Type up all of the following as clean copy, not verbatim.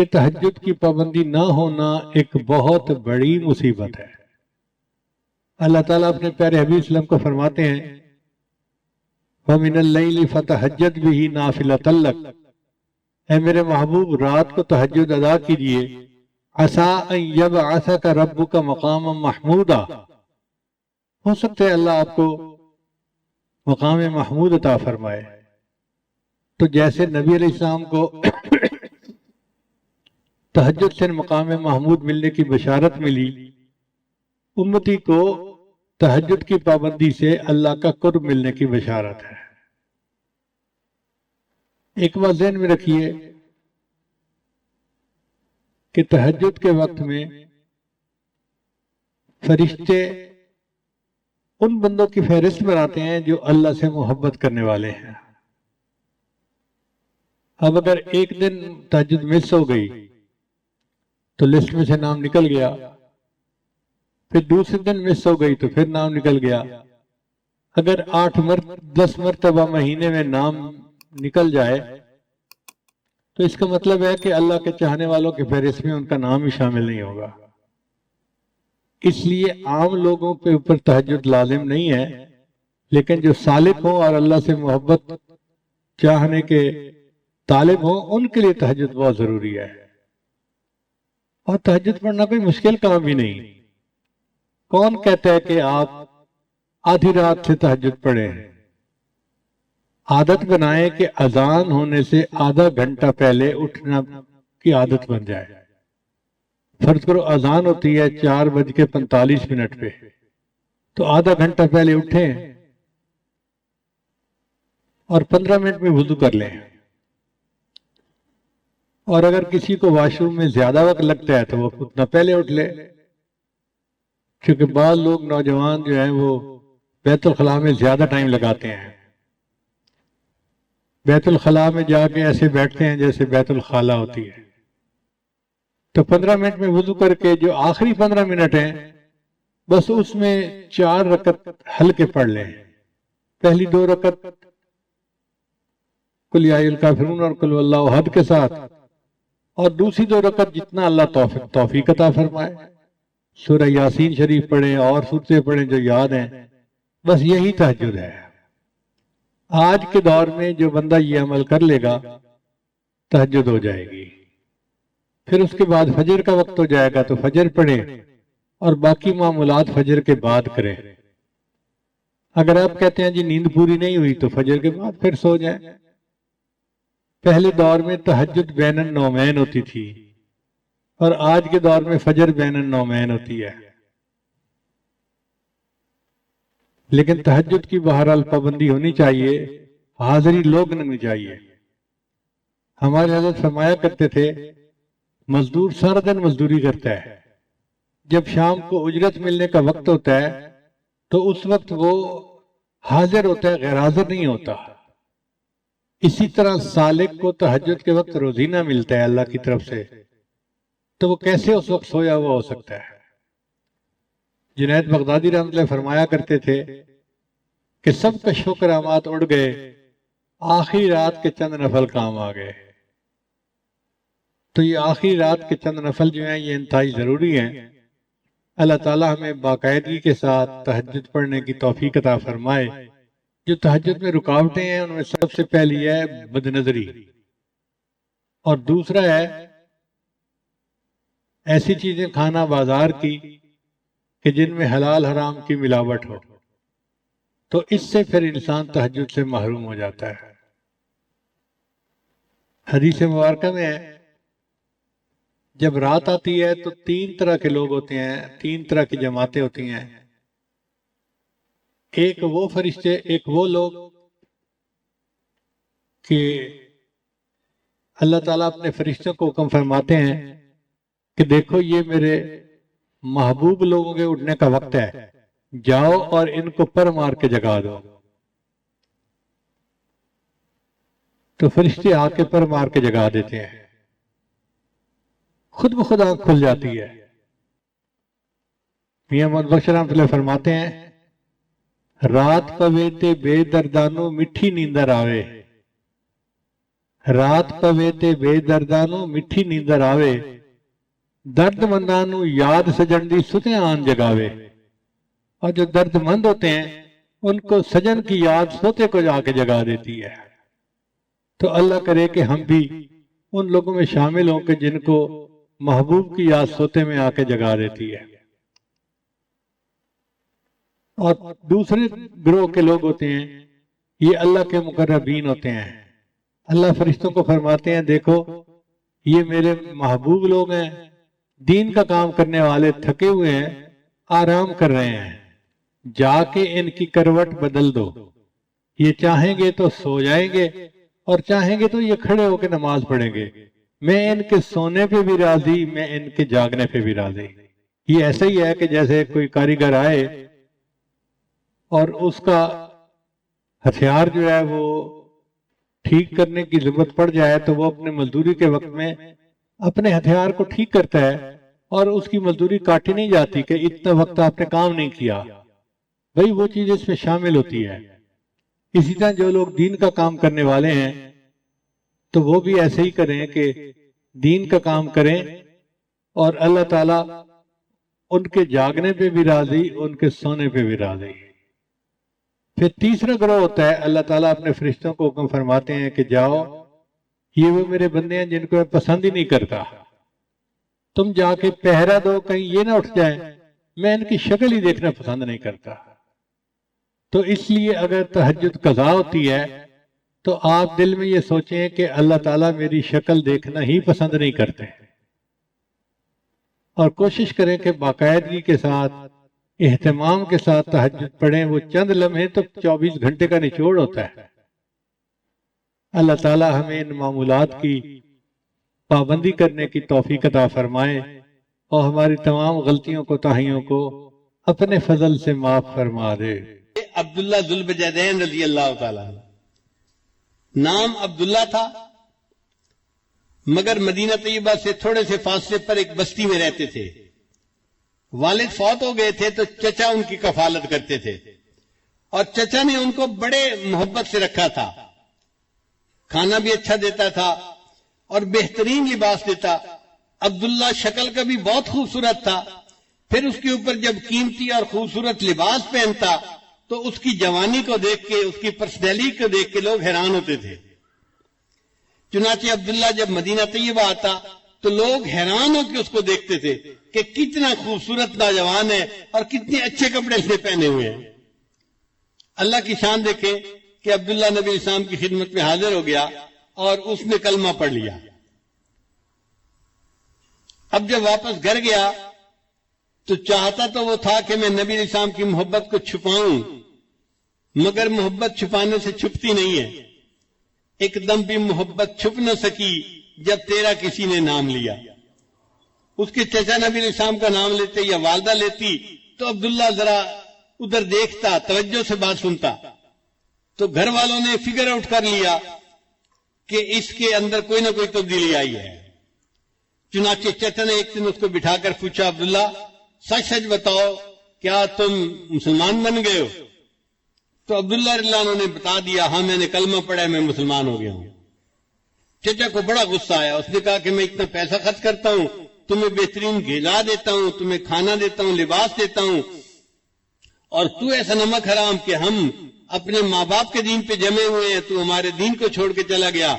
کہ تہجد کی پابندی نہ ہونا ایک بہت بڑی مصیبت ہے۔ اللہ تعالیٰ اپنے پیارے حبیب صلی اللہ علیہ وسلم کو فرماتے ہیں وَمِنَ اللَّيْلِ فَتَہَجَّدْ بِهِ نَافِلَةً لَكَ، اے میرے محبوب رات کو تہجد ادا کیجئے، عَسَىٰ أَن يَبْعَثَكَ رَبُّكَ مَقَامًا مَحْمُودًا، ہو سکتا ہے اللہ آپ کو مقام محمود عطا فرمائے۔ تو جیسے نبی علیہ السلام کو تہجد سے مقام محمود ملنے کی بشارت ملی، امتی کو تہجد کی پابندی سے اللہ کا قرب ملنے کی بشارت ہے۔ ایک بات ذہن میں رکھیے کہ تہجد کے وقت میں فرشتے ان بندوں کی فہرست بناتے ہیں جو اللہ سے محبت کرنے والے ہیں۔ اب اگر ایک دن تہجد مس ہو گئی تو لسٹ میں سے نام نکل گیا، پھر دوسرے دن مس ہو گئی تو پھر نام نکل گیا۔ اگر 10 مرتبہ مہینے میں نام نکل جائے تو اس کا مطلب ہے کہ اللہ کے چاہنے والوں کی فہرست میں ان کا نام ہی شامل نہیں ہوگا۔ اس لیے عام لوگوں کے اوپر تہجد لازم نہیں ہے، لیکن جو سالک ہوں اور اللہ سے محبت چاہنے کے طالب ہوں ان کے لیے تہجد بہت ضروری ہے۔ اور تہجد پڑھنا کوئی مشکل کام بھی نہیں۔ کون کہتا ہے کہ آپ آدھی رات سے تہجد پڑھیں؟ عادت بنائیں کہ اذان ہونے سے آدھا گھنٹہ پہلے اٹھنا کی عادت بن جائے۔ فرض کرو اذان ہوتی ہے 4:45 پہ، تو آدھا گھنٹہ پہلے اٹھیں اور 15 منٹ میں وضو کر لیں۔ اور اگر کسی کو واش روم میں زیادہ وقت لگتا ہے تو وہ اتنا پہلے اٹھ لے، کیونکہ بعض لوگ نوجوان جو ہیں وہ بیت الخلاء میں زیادہ ٹائم لگاتے ہیں۔ بیت الخلاء میں جا کے ایسے بیٹھتے ہیں جیسے بیت الخالہ ہوتی ہے۔ تو 15 منٹ میں وضو کر کے جو آخری 15 منٹ ہیں بس اس میں 4 رکعت ہلکے پڑھ لیں۔ پہلی 2 رکعت قل یا ایھا الکافرون اور قل واللہ احد کے ساتھ، اور دوسری 2 رکعت جتنا اللہ توفیق عطا فرمائے، سورہ یاسین شریف پڑھیں اور سورتیں پڑھیں جو یاد ہیں۔ بس یہی تہجد ہے۔ آج کے دور میں جو بندہ یہ عمل کر لے گا تہجد ہو جائے گی۔ پھر اس کے بعد فجر کا وقت ہو جائے گا تو فجر پڑھیں اور باقی معمولات فجر کے بعد کریں۔ اگر آپ کہتے ہیں جی نیند پوری نہیں ہوئی تو فجر کے بعد پھر سو جائیں۔ پہلے دور میں تہجد بین النومین ہوتی تھی اور آج کے دور میں فجر بین النومین ہوتی ہے۔ لیکن تہجد کی بہرحال پابندی ہونی چاہیے، حاضری لوگ نہیں چاہیے۔ ہمارے حضرت فرمایا کرتے تھے مزدور سارا دن مزدوری کرتا ہے، جب شام کو اجرت ملنے کا وقت ہوتا ہے تو اس وقت وہ حاضر ہوتا ہے، غیر حاضر نہیں ہوتا۔ اسی طرح سالک کو تہجد کے وقت روزینہ ملتا ہے اللہ کی طرف سے، تو وہ کیسے اس وقت سویا ہوا ہو سکتا ہے؟ جنید بغدادی رحمۃ اللہ فرمایا کرتے تھے کہ سب کا شکر آمات اڑ گئے، آخری رات کے چند نفل کام آ گئے۔ تو یہ آخری رات کے چند نفل جو ہیں یہ انتہائی ضروری ہیں۔ اللہ تعالیٰ ہمیں باقاعدگی کے ساتھ تہجد پڑھنے کی توفیق عطا فرمائے۔ جو تہجد میں رکاوٹیں ہیں ان میں سب سے پہلی ہے بد نظری، اور دوسرا ہے ایسی چیزیں کھانا بازار کی کہ جن میں حلال حرام کی ملاوٹ ہو، تو اس سے پھر انسان تہجد سے محروم ہو جاتا ہے۔ حدیث مبارکہ میں ہے جب رات آتی ہے تو 3 طرح کے لوگ ہوتے ہیں، 3 طرح کی جماعتیں ہوتی ہیں۔ ایک وہ فرشتے، ایک وہ لوگ کہ اللہ تعالیٰ اپنے فرشتوں کو حکم فرماتے ہیں کہ دیکھو یہ میرے محبوب لوگوں کے اٹھنے کا وقت ہے، جاؤ اور ان کو پر مار کے جگا دو۔ تو فرشتے آ کے پر مار کے جگا دیتے ہیں، خود بخود آنکھ کھل جاتی ہے۔ میاں محمد بخش رحمۃ اللہ فرماتے ہیں رات پوے تے بے دردانو مٹھی نیندر آوے، رات پوے تے بے دردانو مٹھی نیندر آوے، درد مندانو یاد سجن دی ستیں آن جگاوے۔ اور جو درد مند ہوتے ہیں ان کو سجن کی یاد سوتے کو جا کے جگا دیتی ہے۔ تو اللہ کرے کہ ہم بھی ان لوگوں میں شامل ہوں کہ جن کو محبوب کی یاد سوتے میں آ کے جگا دیتی ہے۔ اور دوسرے گروہ کے لوگ ہوتے ہیں، یہ اللہ کے مقربین ہوتے ہیں۔ اللہ فرشتوں کو فرماتے ہیں دیکھو یہ میرے محبوب لوگ ہیں، دین کا کام کرنے والے تھکے ہوئے ہیں، آرام کر رہے ہیں، جا کے ان کی کروٹ بدل دو۔ یہ چاہیں گے تو سو جائیں گے اور چاہیں گے تو یہ کھڑے ہو کے نماز پڑھیں گے۔ میں ان کے سونے پہ بھی راضی، میں ان کے جاگنے پہ بھی راضی۔ یہ ایسا ہی ہے کہ جیسے کوئی کاریگر آئے اور اس کا ہتھیار جو ہے وہ ٹھیک کرنے کی ضرورت پڑ جائے تو وہ اپنے مزدوری کے وقت میں اپنے ہتھیار کو ٹھیک کرتا ہے اور اس کی مزدوری کاٹی نہیں جاتی کہ اتنا وقت آپ نے کام نہیں کیا، بھئی وہ چیز اس میں شامل ہوتی ہے۔ اسی طرح جو لوگ دین کا کام کرنے والے ہیں تو وہ بھی ایسے ہی کریں کہ دین کا کام کریں اور اللہ تعالیٰ ان کے جاگنے پہ بھی راضی، ان کے سونے پہ بھی راضی۔ پھر تیسرا گروہ ہوتا ہے، اللہ تعالیٰ اپنے فرشتوں کو حکم فرماتے ہیں کہ جاؤ یہ وہ میرے بندے ہیں جن کو میں پسند ہی نہیں کرتا، تم جا کے پہرا دو کہیں یہ نہ اٹھ جائیں، میں ان کی شکل ہی دیکھنا پسند نہیں کرتا۔ تو اس لیے اگر تہجد قضا ہوتی ہے تو آپ دل میں یہ سوچیں کہ اللہ تعالیٰ میری شکل دیکھنا ہی پسند نہیں کرتے، اور کوشش کریں کہ باقاعدگی کے ساتھ اہتمام کے ساتھ تہجد پڑھیں۔ وہ چند لمحے تو 24 گھنٹے کا نچوڑ ہوتا ہے۔ اللہ تعالیٰ ہمیں ان معمولات کی پابندی کرنے کی توفیق عطا فرمائے اور ہماری تمام غلطیوں کوتاہیوں کو اپنے فضل سے معاف فرما دے۔ عبداللہ ذوالبجدین رضی اللہ تعالیٰ نام عبداللہ تھا، مگر مدینہ طیبہ سے تھوڑے سے فاصلے پر ایک بستی میں رہتے تھے۔ والد فوت ہو گئے تھے تو چچا ان کی کفالت کرتے تھے، اور چچا نے ان کو بڑے محبت سے رکھا تھا، کھانا بھی اچھا دیتا تھا اور بہترین لباس دیتا۔ عبداللہ شکل کا بھی بہت خوبصورت تھا، پھر اس کے اوپر جب قیمتی اور خوبصورت لباس پہنتا تو اس کی جوانی کو دیکھ کے، اس کی پرسنالٹی کو دیکھ کے لوگ حیران ہوتے تھے۔ چنانچہ عبداللہ جب مدینہ طیبہ آتا تو لوگ حیران ہو کے اس کو دیکھتے تھے کہ کتنا خوبصورت نوجوان ہے اور کتنے اچھے کپڑے اس نے پہنے ہوئے ہیں۔ اللہ کی شان دیکھیں کہ عبداللہ نبی اسلام کی خدمت میں حاضر ہو گیا اور اس نے کلمہ پڑھ لیا۔ اب جب واپس گھر گیا تو چاہتا تو وہ تھا کہ میں نبی اسلام کی محبت کو چھپاؤں، مگر محبت چھپانے سے چھپتی نہیں ہے۔ ایک دم بھی محبت چھپ نہ سکی جب تیرا کسی نے نام لیا۔ اس کے چچا نبی علیہ السلام کا نام لیتے یا والدہ لیتی تو عبداللہ ذرا ادھر دیکھتا، توجہ سے بات سنتا، تو گھر والوں نے فگر آؤٹ کر لیا کہ اس کے اندر کوئی نہ کوئی تبدیلی آئی ہے۔ چنانچہ چچا نے ایک دن اس کو بٹھا کر پوچھا، عبداللہ سچ سچ بتاؤ کیا تم مسلمان بن گئے ہو؟ تو عبداللہ رضی اللہ عنہ نے بتا دیا، ہاں میں نے کلمہ پڑھا ہے، میں مسلمان ہو گیا ہوں۔ چچا کو بڑا غصہ آیا، اس نے کہا کہ میں اتنا پیسہ خرچ کرتا ہوں، تمہیں بہترین غذا دیتا ہوں، تمہیں کھانا دیتا ہوں، لباس دیتا ہوں، اور تو ایسا نمک حرام کہ ہم اپنے ماں باپ کے دین پہ جمے ہوئے ہیں، تو ہمارے دین کو چھوڑ کے چلا گیا۔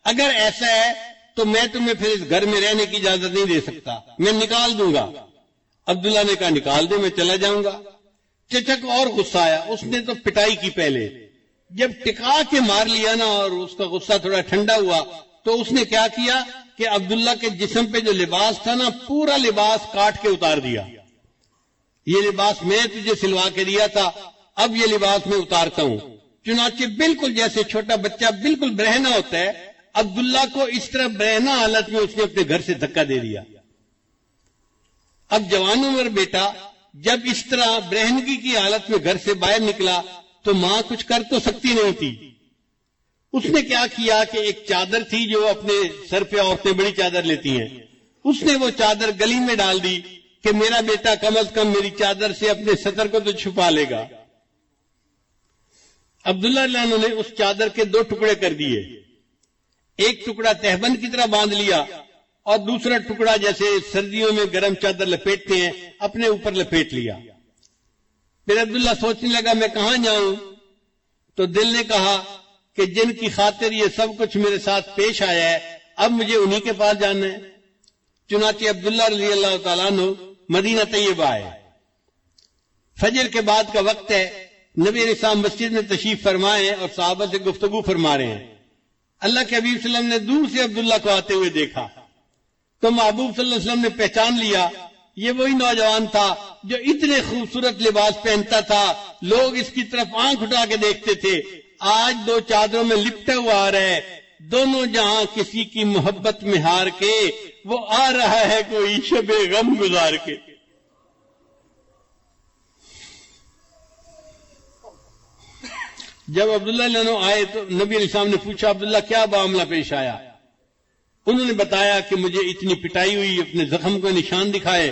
اگر ایسا ہے تو میں تمہیں پھر اس گھر میں رہنے کی اجازت نہیں دے سکتا، میں نکال دوں گا۔ عبداللہ نے کہا نکال دے، میں چلا جاؤں گا۔ چچا کو اور غصہ آیا، اس نے تو پٹائی کی پہلے، جب ٹکا کے مار لیا نا اور اس کا غصہ تھوڑا ٹھنڈا ہوا تو اس نے کیا کیا کہ عبداللہ کے جسم پہ جو لباس تھا نا، پورا لباس کاٹ کے اتار دیا۔ یہ لباس میں تجھے سلوا کے دیا تھا، اب یہ لباس میں اتارتا ہوں۔ چنانچہ بالکل جیسے چھوٹا بچہ بالکل برہنہ ہوتا ہے، عبداللہ کو اس طرح برہنہ حالت میں اس نے اپنے گھر سے دھکا دے دیا۔ اب جوان عمر بیٹا جب اس طرح برہنگی کی حالت میں گھر سے باہر نکلا تو ماں کچھ کر تو سکتی نہیں تھی۔ اس نے کیا کیا کہ ایک چادر تھی جو اپنے سر پہ عورتیں بڑی چادر لیتی ہیں، اس نے وہ چادر گلی میں ڈال دی کہ میرا بیٹا کم از کم میری چادر سے اپنے سطر کو تو چھپا لے گا۔ عبداللہ نے اس چادر کے 2 ٹکڑے کر دیے، ایک ٹکڑا تہبند کی طرح باندھ لیا اور دوسرا ٹکڑا جیسے سردیوں میں گرم چادر لپیٹتے ہیں اپنے اوپر لپیٹ لیا. پھر عبداللہ سوچنے لگا میں کہاں جاؤں؟ تو دل نے کہا کہ جن کی خاطر یہ سب کچھ میرے ساتھ پیش آیا ہے اب مجھے انہی کے پاس جانا ہے. چنانچہ عبداللہ رضی اللہ تعالیٰ عنہ مدینہ طیبہ آئے. فجر کے بعد کا وقت ہے. نبی علیہ السلام مسجد میں تشریف فرمائے اور صحابہ سے گفتگو فرما رہے ہیں. اللہ کے حبیب صلی اللہ علیہ وسلم نے دور سے عبداللہ کو آتے ہوئے دیکھا تو محبوب صلی اللہ علیہ وسلم نے پہچان لیا یہ وہی نوجوان تھا جو اتنے خوبصورت لباس پہنتا تھا, لوگ اس کی طرف آنکھ اٹھا کے دیکھتے تھے. آج 2 چادروں میں لپٹا ہوا آ رہا ہے. دونوں جہاں کسی کی محبت میں ہار کے وہ آ رہا ہے کوئی شب غم گزار کے. جب عبداللہ عنہ آئے تو نبی علیہ السلام نے پوچھا عبداللہ کیا معاملہ پیش آیا؟ انہوں نے بتایا کہ مجھے اتنی پٹائی ہوئی, اپنے زخم کو نشان دکھائے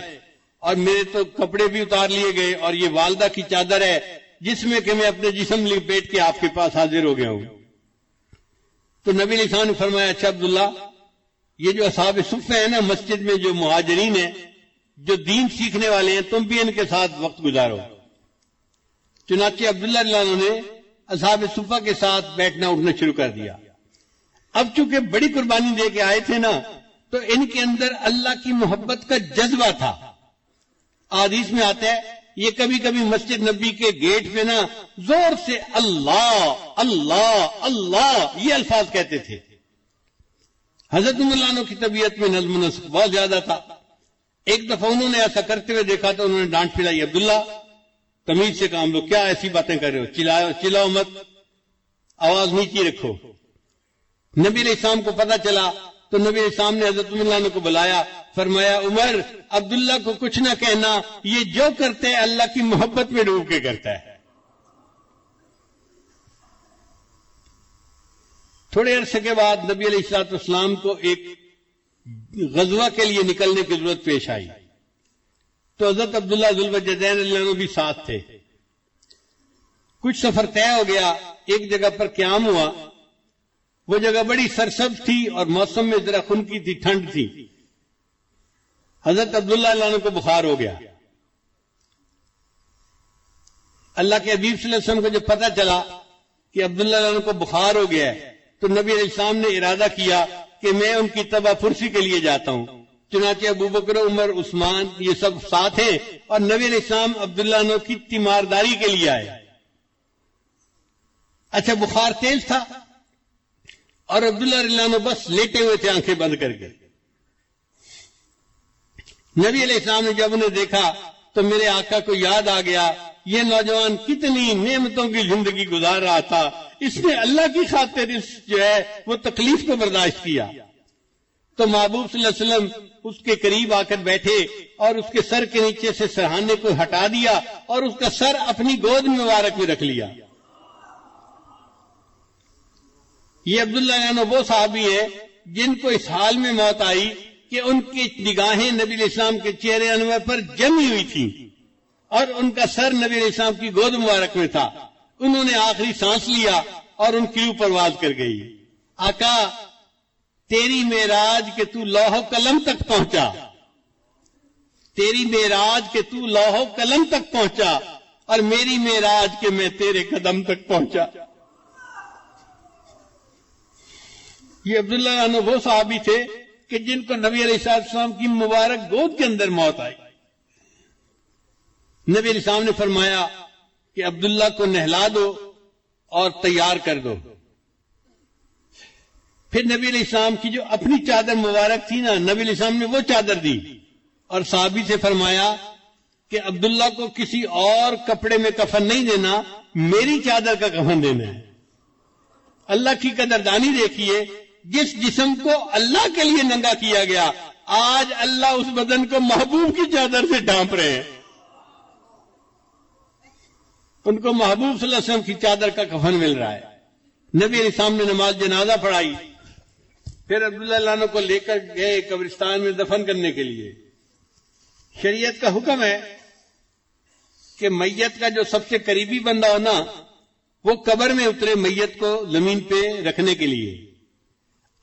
اور میرے تو کپڑے بھی اتار لیے گئے اور یہ والدہ کی چادر ہے جس میں کہ میں اپنے جسم لپیٹ کے آپ کے پاس حاضر ہو گیا ہوں. تو نبی علیہ السلام نے فرمایا اچھا عبداللہ یہ جو اصحاب صفہ ہیں نا مسجد میں جو مہاجرین ہیں جو دین سیکھنے والے ہیں تم بھی ان کے ساتھ وقت گزارو. چنانچہ عبداللہ رضی اللہ عنہ نے اصحاب صفہ کے ساتھ بیٹھنا اٹھنا شروع کر دیا. اب چونکہ بڑی قربانی دے کے آئے تھے نا تو ان کے اندر اللہ کی محبت کا جذبہ تھا. حدیث میں آتا ہے یہ کبھی کبھی مسجد نبی کے گیٹ پہ نا زور سے اللہ اللہ اللہ یہ الفاظ کہتے تھے. حضرت عمر عنہ کی طبیعت میں نظم و نسق بہت زیادہ تھا. ایک دفعہ انہوں نے ایسا کرتے ہوئے دیکھا تو انہوں نے ڈانٹ پھرائی عبداللہ تمیز سے کام لو, کیا ایسی باتیں کر رہے ہو, چلاؤ مت, آواز نیچی رکھو. نبی علیہ السلام کو پتا چلا تو نبی علیہ السلام نے حضرت عمر عنہ کو بلایا, فرمایا عمر عبداللہ کو کچھ نہ کہنا, یہ جو کرتے ہیں اللہ کی محبت میں ڈوب کے کرتا ہے. تھوڑے عرصے کے بعد نبی علیہ الصلوۃ والسلام کو ایک غزوہ کے لیے نکلنے کی ضرورت پیش آئی تو حضرت عبداللہ ذوالوجہین رضی اللہ عنہ بھی ساتھ تھے. کچھ سفر طے ہو گیا, ایک جگہ پر قیام ہوا. وہ جگہ بڑی سرسبز تھی اور موسم میں ذرا خنکی تھی, ٹھنڈ تھی. حضرت عبداللہ رضی اللہ عنہ کو بخار ہو گیا. اللہ کے حبیب صلی اللہ علیہ وسلم کو جب پتا چلا کہ عبداللہ رضی اللہ عنہ کو بخار ہو گیا ہے تو نبی علیہ السلام نے ارادہ کیا کہ میں ان کی تباہ پرسی کے لیے جاتا ہوں. چنانچہ ابو بکر عمر عثمان یہ سب ساتھ ہیں اور نبی علیہ السلام عبداللہ عنہ کی تیمارداری کے لیے آئے. اچھا بخار تیز تھا اور عبداللہ رضی اللہ عنہ بس لیٹے ہوئے تھے آنکھیں بند کر کے. نبی علیہ السلام نے جب انہیں دیکھا تو میرے آقا کو یاد آ گیا یہ نوجوان کتنی نعمتوں کی زندگی گزار رہا تھا, اس نے اللہ کی خاطر اس جو ہے وہ تکلیف کو برداشت کیا. تو محبوب صلی اللہ علیہ وسلم اس کے قریب آ کر بیٹھے اور اس کے سر کے نیچے سے سرہانے کو ہٹا دیا اور اس کا سر اپنی گود مبارک میں رکھ لیا. یہ عبداللہ عنہ وہ صحابی ہیں جن کو اس حال میں موت آئی کہ ان کی نگاہیں نبی علیہ السلام کے چہرے انور پر جمی ہوئی تھیں اور ان کا سر نبی علیہ السلام کی گود مبارک میں تھا. انہوں نے آخری سانس لیا اور ان کی اوپر پرواز کر گئی. آقا تیری معراج کہ تو لوح و قلم تک پہنچا, تیری معراج کہ تو لوح و قلم تک پہنچا اور میری معراج کہ میں تیرے قدم تک پہنچا. یہ عبداللہ عنہ وہ صحابی تھے کہ جن کو نبی علیہ السلام کی مبارک گود کے اندر موت آئی. نبی علیہ السلام نے فرمایا کہ عبداللہ کو نہلا دو اور تیار کر دو. پھر نبی علیہ السلام کی جو اپنی چادر مبارک تھی نا نبی علیہ السلام نے وہ چادر دی اور صحابی سے فرمایا کہ عبداللہ کو کسی اور کپڑے میں کفن نہیں دینا, میری چادر کا کفن دینا ہے. اللہ کی قدردانی دیکھیے, جس جسم کو اللہ کے لیے ننگا کیا گیا آج اللہ اس بدن کو محبوب کی چادر سے ڈھانپ رہے ہیں. ان کو محبوب صلی اللہ علیہ وسلم کی چادر کا کفن مل رہا ہے. نبی علیہ السلام نے نماز جنازہ پڑھائی, پھر عبداللہ عنہ کو لے کر گئے قبرستان میں دفن کرنے کے لیے. شریعت کا حکم ہے کہ میت کا جو سب سے قریبی بندہ ہونا وہ قبر میں اترے میت کو زمین پہ رکھنے کے لیے.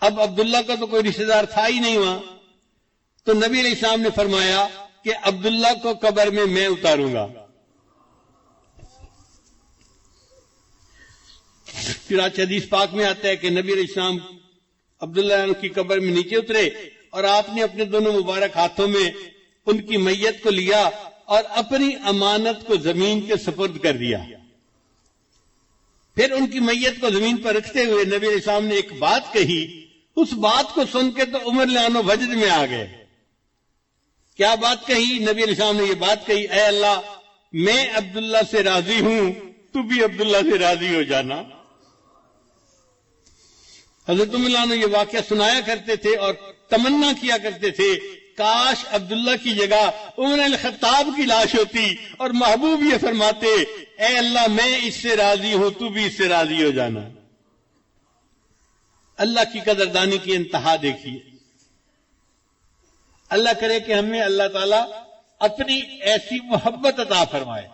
اب عبداللہ کا تو کوئی رشتہ دار تھا ہی نہیں وہاں، تو نبی علیہ السلام نے فرمایا کہ عبداللہ کو قبر میں میں اتاروں گا۔ چنانچہ حدیث پاک میں آتا ہے کہ نبی علیہ السلام عبداللہ عنہ کی قبر میں نیچے اترے اور آپ نے اپنے دونوں مبارک ہاتھوں میں ان کی میت کو لیا اور اپنی امانت کو زمین کے سپرد کر دیا۔ پھر ان کی میت کو زمین پر رکھتے ہوئے نبی علیہ السلام نے ایک بات کہی، اس بات کو سن کے تو عمر لانو وجد میں آ گئے۔ کیا بات کہی؟ نبی علیہ السلام نے یہ بات کہی، اے اللہ میں عبداللہ سے راضی ہوں، تو بھی عبداللہ سے راضی ہو جانا۔ حضرت عمر لانو یہ واقعہ سنایا کرتے تھے اور تمنا کیا کرتے تھے کاش عبداللہ کی جگہ عمر الخطاب کی لاش ہوتی اور محبوب یہ فرماتے اے اللہ میں اس سے راضی ہوں، تو بھی اس سے راضی ہو جانا۔ اللہ کی قدردانی کی انتہا دیکھیے۔ اللہ کرے کہ ہمیں اللہ تعالیٰ اپنی ایسی محبت عطا فرمائے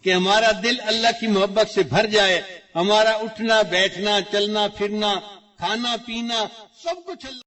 کہ ہمارا دل اللہ کی محبت سے بھر جائے، ہمارا اٹھنا بیٹھنا چلنا پھرنا کھانا پینا سب کچھ اللہ